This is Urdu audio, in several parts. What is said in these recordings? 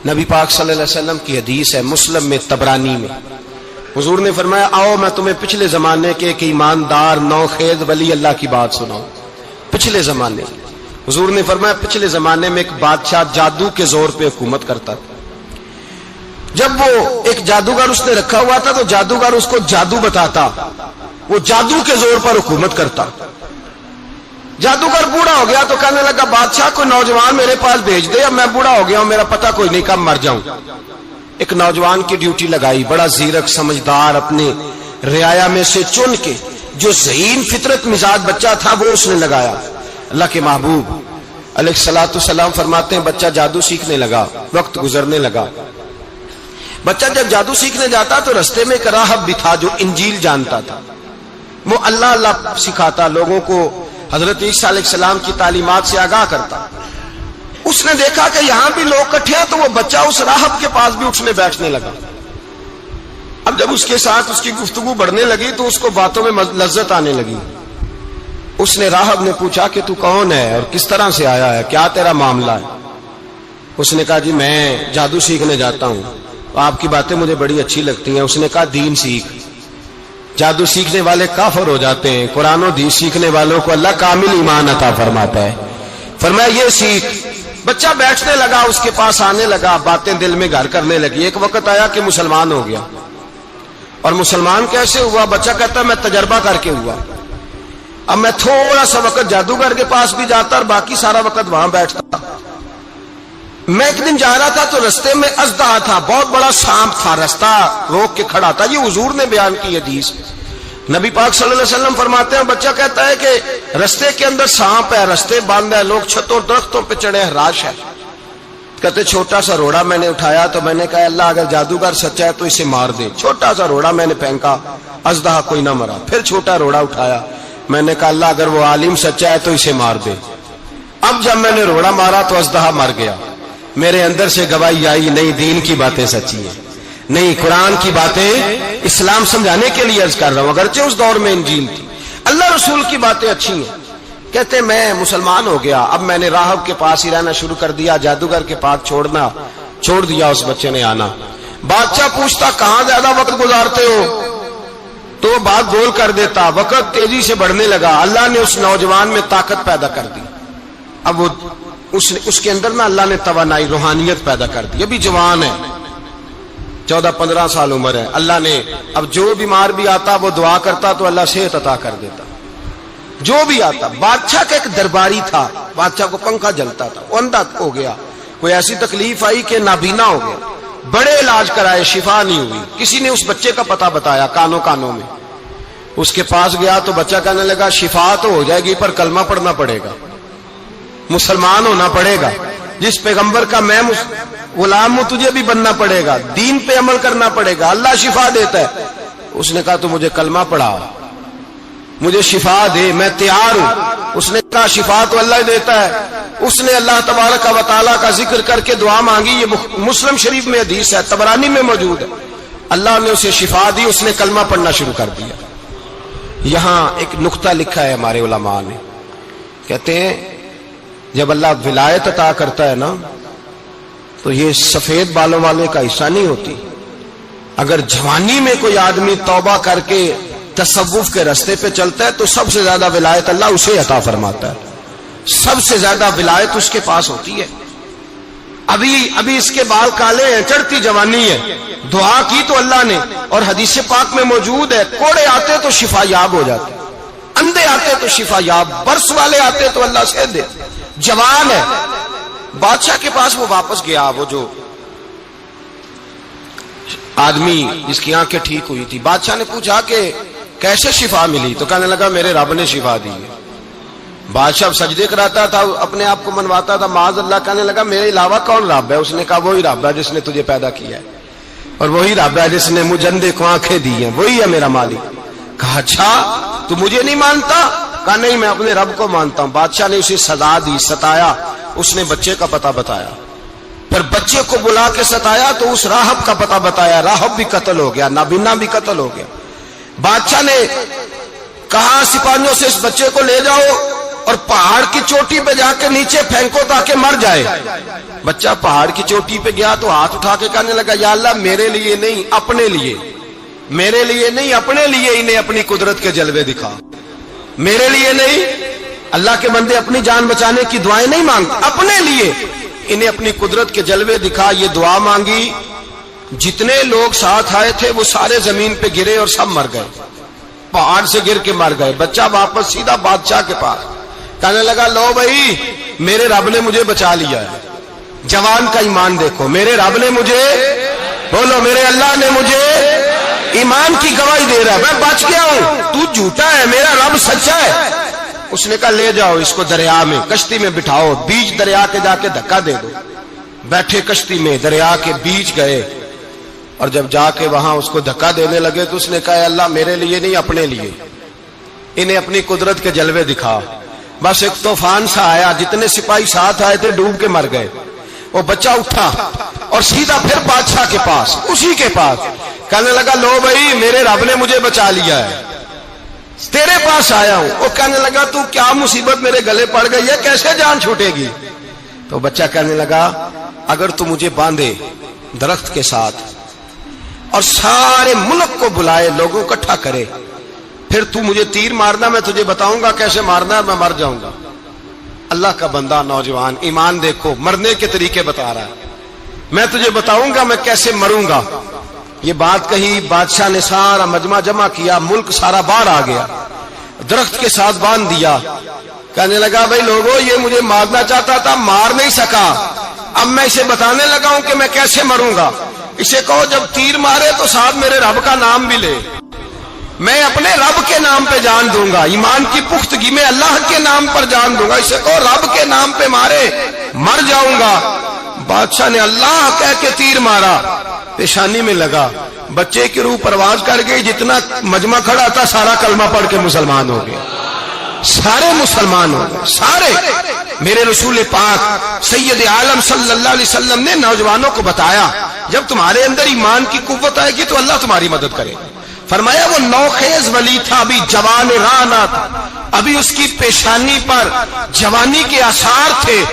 نبی پاک صلی اللہ علیہ وسلم کی حدیث ہے مسلم میں طبرانی میں، حضور نے فرمایا آؤ میں تمہیں پچھلے زمانے کے ایک ایماندار نوخیز ولی اللہ کی بات سناؤں۔ پچھلے زمانے حضور نے فرمایا پچھلے زمانے میں ایک بادشاہ جادو کے زور پہ حکومت کرتا تھا۔ جب وہ ایک جادوگر اس نے رکھا ہوا تھا تو جادوگر اس کو جادو بتاتا، وہ جادو کے زور پر حکومت کرتا۔ جادوگر بوڑھا ہو گیا تو کہنے لگا بادشاہ کوئی نوجوان میرے پاس بھیج دے، اب میں بوڑھا ہو گیا ہوں، میرا پتہ کوئی نہیں کب مر جاؤں۔ ایک نوجوان کی ڈیوٹی لگائی، بڑا زیرک سمجھدار، اپنے رعایا میں سے چن کے جو ذہین فطرت مزاج بچہ تھا وہ اس نے لگایا۔ اللہ کے محبوب علیہ الصلوۃ والسلام فرماتے ہیں بچہ جادو سیکھنے لگا، وقت گزرنے لگا۔ بچہ جب جادو سیکھنے جاتا تو رستے میں ایک راہب بھی تھا جو انجیل جانتا تھا، وہ اللہ اللہ سکھاتا، لوگوں کو حضرت عیسیٰ علیہ السلام کی تعلیمات سے آگاہ کرتا۔ اس نے دیکھا کہ یہاں بھی لوگ اکٹھے ہیں تو وہ بچہ اس راہب کے پاس بھی اٹھنے بیٹھنے لگا۔ اب جب اس کے ساتھ اس کی گفتگو بڑھنے لگی تو اس کو باتوں میں لذت آنے لگی۔ اس نے راہب نے پوچھا کہ تو کون ہے اور کس طرح سے آیا ہے، کیا تیرا معاملہ ہے؟ اس نے کہا جی میں جادو سیکھنے جاتا ہوں، آپ کی باتیں مجھے بڑی اچھی لگتی ہیں۔ اس نے کہا دین سیکھ، جادو سیکھنے والے کافر ہو جاتے ہیں، قرآن و حدیث سیکھنے والوں کو اللہ کامل ایمان عطا فرماتا ہے۔ فرمایا یہ سیکھ۔ بچہ بیٹھنے لگا، اس کے پاس آنے لگا، باتیں دل میں گھر کرنے لگی۔ ایک وقت آیا کہ مسلمان ہو گیا، اور مسلمان کیسے ہوا؟ بچہ کہتا ہے میں تجربہ کر کے ہوا۔ اب میں تھوڑا سا وقت جادوگر کے پاس بھی جاتا اور باقی سارا وقت وہاں بیٹھتا۔ میں ایک دن جا رہا تھا تو رستے میں اژدہا تھا، بہت بڑا سانپ تھا، رستہ روک کے کھڑا تھا۔ یہ حضور نے بیان کی حدیث۔ نبی پاک صلی اللہ علیہ وسلم فرماتے ہیں بچہ کہتا ہے کہ رستے کے اندر سانپ ہے، رستے بند ہے، لوگ چھتوں درختوں پہ چڑھے، ہراش ہے۔ کہتے چھوٹا سا روڑا میں نے اٹھایا تو میں نے کہا اللہ اگر جادوگر سچا ہے تو اسے مار دے۔ چھوٹا سا روڑا میں نے پھینکا، اژدہا کوئی نہ مرا۔ پھر چھوٹا روڑا اٹھایا، میں نے کہا اللہ اگر وہ عالم سچا ہے تو اسے مار دے۔ اب جب میں نے روڑا مارا تو اژدہا مر گیا۔ میرے اندر سے گواہی آئی نہیں دین کی باتیں سچی ہیں، نہیں قرآن کی باتیں اسلام سمجھانے کے لیے عرض کر رہا ہوں، اگرچہ اس دور میں انجیل تھی، اللہ رسول کی باتیں اچھی ہیں۔ کہتے میں مسلمان ہو گیا، اب میں نے راہب کے پاس ہی رہنا شروع کر دیا، جادوگر کے پاس چھوڑ دیا اس بچے نے آنا۔ بادشاہ پوچھتا کہاں زیادہ وقت گزارتے ہو تو وہ بات گول کر دیتا۔ وقت تیزی سے بڑھنے لگا، اللہ نے اس نوجوان میں طاقت پیدا کر دی۔ اب وہ اس کے اندر نا اللہ نے توانائی روحانیت پیدا کر دی، ابھی جوان ہے، 14-15 سال عمر ہے۔ اللہ نے اب جو بیمار بھی آتا وہ دعا کرتا تو اللہ صحت عطا کر دیتا، جو بھی آتا۔ بادشاہ کا ایک درباری تھا، بادشاہ کو پنکھا جلتا تھا، وہ اندھا ہو گیا، کوئی ایسی تکلیف آئی کہ نابینا ہو گیا، بڑے علاج کرائے شفا نہیں ہوئی۔ کسی نے اس بچے کا پتہ بتایا کانوں میں، اس کے پاس گیا تو بچہ کہنے لگا شفا تو ہو جائے گی پر کلمہ پڑھنا پڑے گا، مسلمان ہونا پڑے گا، جس پیغمبر کا میں غلام ہوں تجھے بھی بننا پڑے گا، دین پہ عمل کرنا پڑے گا، اللہ شفا دیتا ہے۔ اس نے کہا تو مجھے کلمہ پڑھا، مجھے شفا دے، میں تیار ہوں۔ اس نے کہا شفا تو اللہ دیتا ہے۔ اس نے اللہ تبارک و تعالیٰ کا ذکر کر کے دعا مانگی، یہ مسلم شریف میں حدیث ہے، طبرانی میں موجود ہے۔ اللہ نے اسے شفا دی، اس نے کلمہ پڑھنا شروع کر دیا۔ یہاں ایک نقطہ لکھا ہے ہمارے علماء نے، کہتے ہیں جب اللہ ولایت عطا کرتا ہے نا تو یہ سفید بالوں والے کا حصہ نہیں ہوتی۔ اگر جوانی میں کوئی آدمی توبہ کر کے تصوف کے رستے پہ چلتا ہے تو سب سے زیادہ ولایت اللہ اسے عطا فرماتا ہے، سب سے زیادہ ولایت اس کے پاس ہوتی ہے۔ ابھی اس کے بال کالے ہیں، چڑھتی جوانی ہے، دعا کی تو اللہ نے، اور حدیث پاک میں موجود ہے کوڑے آتے تو شفا یاب ہو جاتے، اندھے آتے تو شفا یاب، برس والے آتے تو اللہ سے دے۔ جوان ہے، بادشاہ کے پاس وہ واپس گیا، وہ جو آدمی جس کی آنکھیں ٹھیک ہوئی تھی۔ بادشاہ نے پوچھا کہ کیسے شفا ملی؟ تو کہنے لگا میرے رب نے شفا دی ہے۔ بادشاہ سجدے کراتا تھا، اپنے آپ کو منواتا تھا، معاذ اللہ، کہنے لگا میرے علاوہ کون رب ہے؟ اس نے کہا وہی رب ہے جس نے تجھے پیدا کیا ہے، اور وہی رب ہے جس نے مجھے اندھے کو آنکھیں دی ہیں، وہی ہے میرا مالک۔ کہا اچھا تو مجھے نہیں مانتا؟ کہا نہیں میں اپنے رب کو مانتا ہوں۔ بادشاہ نے اسے سزا دی، ستایا، اس نے بچے کا پتہ بتایا، پھر بچے کو بلا کے ستایا تو اس راہب کا پتہ بتایا، راہب بھی قتل ہو گیا، نابینا بھی قتل ہو گیا۔ بادشاہ نے کہا سپاہیوں سے اس بچے کو لے جاؤ اور پہاڑ کی چوٹی پہ جا کے نیچے پھینکو تاکہ مر جائے. بچہ پہاڑ کی چوٹی پہ گیا تو ہاتھ اٹھا کے کہنے لگا یا اللہ میرے لیے نہیں اپنے لیے، میرے لیے نہیں اپنے لیے انہیں اپنی قدرت کے جلوے دکھا. میرے لیے نہیں، اللہ کے بندے اپنی جان بچانے کی دعائیں نہیں مانگتے، اپنے لیے انہیں اپنی قدرت کے جلوے دکھا. یہ دعا مانگی، جتنے لوگ ساتھ آئے تھے وہ سارے زمین پہ گرے اور سب مر گئے، پہاڑ سے گر کے مر گئے. بچہ واپس سیدھا بادشاہ کے پاس کہنے لگا لو بھائی میرے رب نے مجھے بچا لیا ہے. جوان کا ایمان دیکھو، میرے رب نے مجھے، بولو میرے اللہ نے مجھے ایمان کی گواہی دے رہا ہے، میں بچ گیا ہوں، تو جھوٹا ہے میرا رب سچا ہے. اس نے کہا لے جاؤ اس کو دریا میں، کشتی میں بٹھاؤ، بیچ دریا کے جا کے دھکا دے دو. بیٹھے کشتی میں، دریا کے بیچ گئے، اور جب جا کے وہاں اس کو دھکا دینے لگے تو اس نے کہا اللہ میرے لیے نہیں اپنے لیے انہیں اپنی قدرت کے جلوے دکھا. بس ایک طوفان سا آیا، جتنے سپاہی ساتھ آئے تھے ڈوب کے مر گئے. وہ بچہ اٹھا اور سیدھا پھر بادشاہ کے پاس، اسی کے پاس کہنے لگا لو بھائی میرے رب نے مجھے بچا لیا ہے، تیرے پاس آیا ہوں. وہ کہنے لگا تو کیا مصیبت میرے گلے پڑ گئی ہے، کیسے جان چھوٹے گی؟ تو بچہ کہنے لگا اگر تو مجھے باندھے درخت کے ساتھ اور سارے ملک کو بلائے، لوگوں کو اکٹھا کرے، پھر تو مجھے تیر مارنا، میں تجھے بتاؤں گا کیسے مارنا ہے، میں مر جاؤں گا. اللہ کا بندہ نوجوان ایمان دیکھو، مرنے کے طریقے بتا رہا ہے، میں تجھے بتاؤں گا میں کیسے مروں گا. یہ بات کہی، بادشاہ نے سارا مجمع جمع کیا، ملک سارا باہر آ گیا، درخت کے ساتھ باندھ دیا. کہنے لگا بھائی لوگوں یہ مجھے مارنا چاہتا تھا، مار نہیں سکا، اب میں اسے بتانے لگا ہوں کہ میں کیسے مروں گا. اسے کہو جب تیر مارے تو ساتھ میرے رب کا نام بھی لے، میں اپنے رب کے نام پہ جان دوں گا، ایمان کی پختگی میں اللہ کے نام پر جان دوں گا. اسے کہو رب کے نام پہ مارے، مر جاؤں گا. بادشاہ نے اللہ کہہ کے تیر مارا، پیشانی میں لگا، بچے کی روح پرواز کر گئی. جتنا مجمع کھڑا تھا سارا کلمہ پڑھ کے مسلمان ہو گیا، سارے مسلمان ہو گئے سارے. میرے رسول پاک سید عالم صلی اللہ علیہ وسلم نے نوجوانوں کو بتایا جب تمہارے اندر ایمان کی قوت آئے گی تو اللہ تمہاری مدد کرے. فرمایا وہ نوخیز ولی تھا، ابھی جوان رانا تھا، ابھی اس کی پیشانی پر جوانی کے آثار تھے،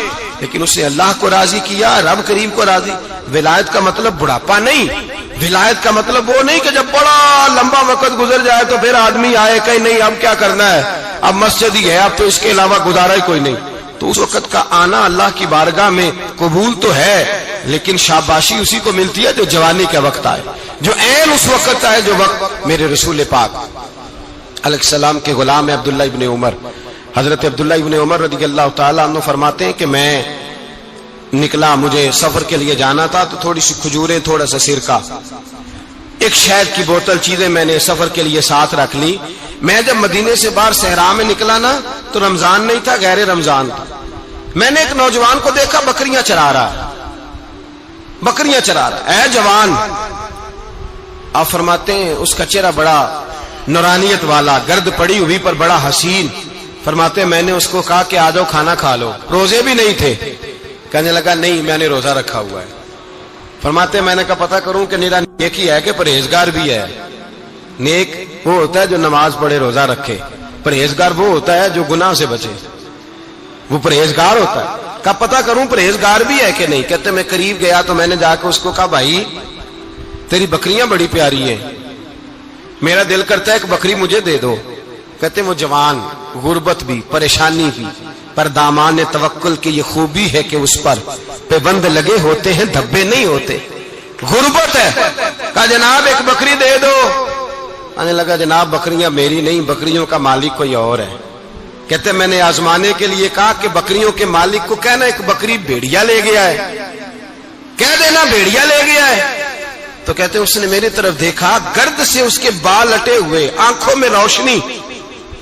لیکن اس نے اللہ کو راضی کیا، رب کریم کو راضی. ولایت کا مطلب بڑھاپا نہیں، ولایت کا مطلب وہ نہیں کہ جب بڑا لمبا وقت گزر جائے تو پھر آدمی آئے کہ نہیں اب کیا کرنا ہے، اب مسجد ہی ہے، اب تو اس کے علاوہ گزارا ہی کوئی نہیں. تو اس وقت کا آنا اللہ کی بارگاہ میں قبول تو ہے، لیکن شاباشی اسی کو ملتی ہے جو جوانی کا وقت آئے، جو عین اس وقت آئے جو وقت میرے رسول پاک علیہ السلام کے غلام عبداللہ ابن عمر، حضرت عبداللہ ابن عمر رضی اللہ تعالیٰ عنہ فرماتے ہیں کہ میں نکلا، مجھے سفر کے لیے جانا تھا، تو تھوڑی سی کھجوریں، تھوڑا سا سرکہ، ایک شہد کی بوتل، چیزیں میں نے سفر کے لیے ساتھ رکھ لی. میں جب مدینے سے باہر صحرا میں نکلا نا تو رمضان نہیں تھا، غیر رمضان تھا. میں نے ایک نوجوان کو دیکھا بکریاں چرا رہا ہے، بکریاں چرا رہا ہے. اے جوان، آپ فرماتے ہیں اس کا چہرہ بڑا نورانیت والا، گرد پڑی ہوئی پر بڑا حسین. فرماتے ہیں میں نے اس کو کہا کہ آ جاؤ کھانا کھا لو. روزے بھی نہیں تھے. کہنے لگا نہیں میں نے روزہ رکھا ہوا ہے. فرماتے ہیں میں نے کہا پتہ کروں کہ نیرا نیک ہی ہے کہ پرہیزگار بھی ہے. نیک وہ ہوتا ہے جو نماز پڑھے روزہ رکھے، پرہیزگار وہ ہوتا ہے جو گناہ سے بچے، وہ پرہیزگار ہوتا ہے. کہا پتہ کروں پرہیزگار بھی ہے کہ نہیں. کہتے میں قریب گیا تو میں نے جا کے اس کو کہا بھائی تیری بکریاں بڑی پیاری ہیں، میرا دل کرتا ہے کہ بکری مجھے دے دو. کہتے وہ جوان، غربت بھی، پریشانی بھی، پر دامان توکل کی یہ خوبی ہے کہ اس پر پابند لگے ہوتے ہیں، دھبے نہیں ہوتے. غربت ہے. کہا جناب ایک بکری دے دو. آنے لگا جناب بکریاں میری نہیں، بکریوں کا مالک کوئی اور ہے. کہتے میں نے آزمانے کے لیے کہا کہ بکریوں کے مالک کو کہنا ایک بکری بھیڑیا لے گیا ہے، کہہ دینا بھیڑیا لے گیا ہے. تو کہتے اس نے میری طرف دیکھا، گرد سے اس کے بال لٹے ہوئے، آنکھوں میں روشنی،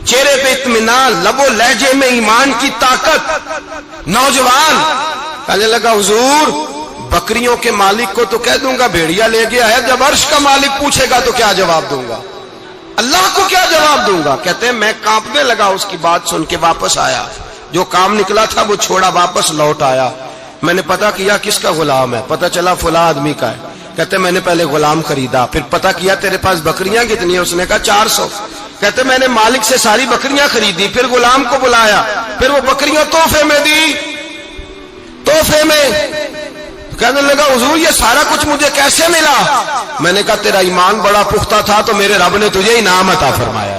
چہرے پہ اطمینان، لب و لہجے میں ایمان کی طاقت. نوجوان کہنے لگا حضور بکریوں کے مالک کو تو کہہ دوں گا بھیڑیا لے گیا ہے، جب عرش کا مالک پوچھے گا تو کیا جواب دوں گا، اللہ کو کیا جواب دوں گا. کہتے ہیں میں کانپنے لگا اس کی بات سن کے. واپس آیا، جو کام نکلا تھا وہ چھوڑا، واپس لوٹ آیا. میں نے پتا کیا کس کا غلام ہے، پتا چلا فلاں آدمی کا ہے. کہتے میں نے پہلے غلام خریدا، پھر پتا کیا تیرے پاس بکریاں کتنی ہیں، اس نے کہا 400. کہتے میں نے مالک سے ساری بکریاں خریدی، پھر غلام کو بلایا، پھر وہ بکریاں تحفے میں دی، تحفے میں۔ کہنے لگا حضور یہ سارا کچھ مجھے کیسے ملا؟ میں نے کہا تیرا ایمان بڑا پختہ تھا تو میرے رب نے تجھے انعام عطا فرمایا۔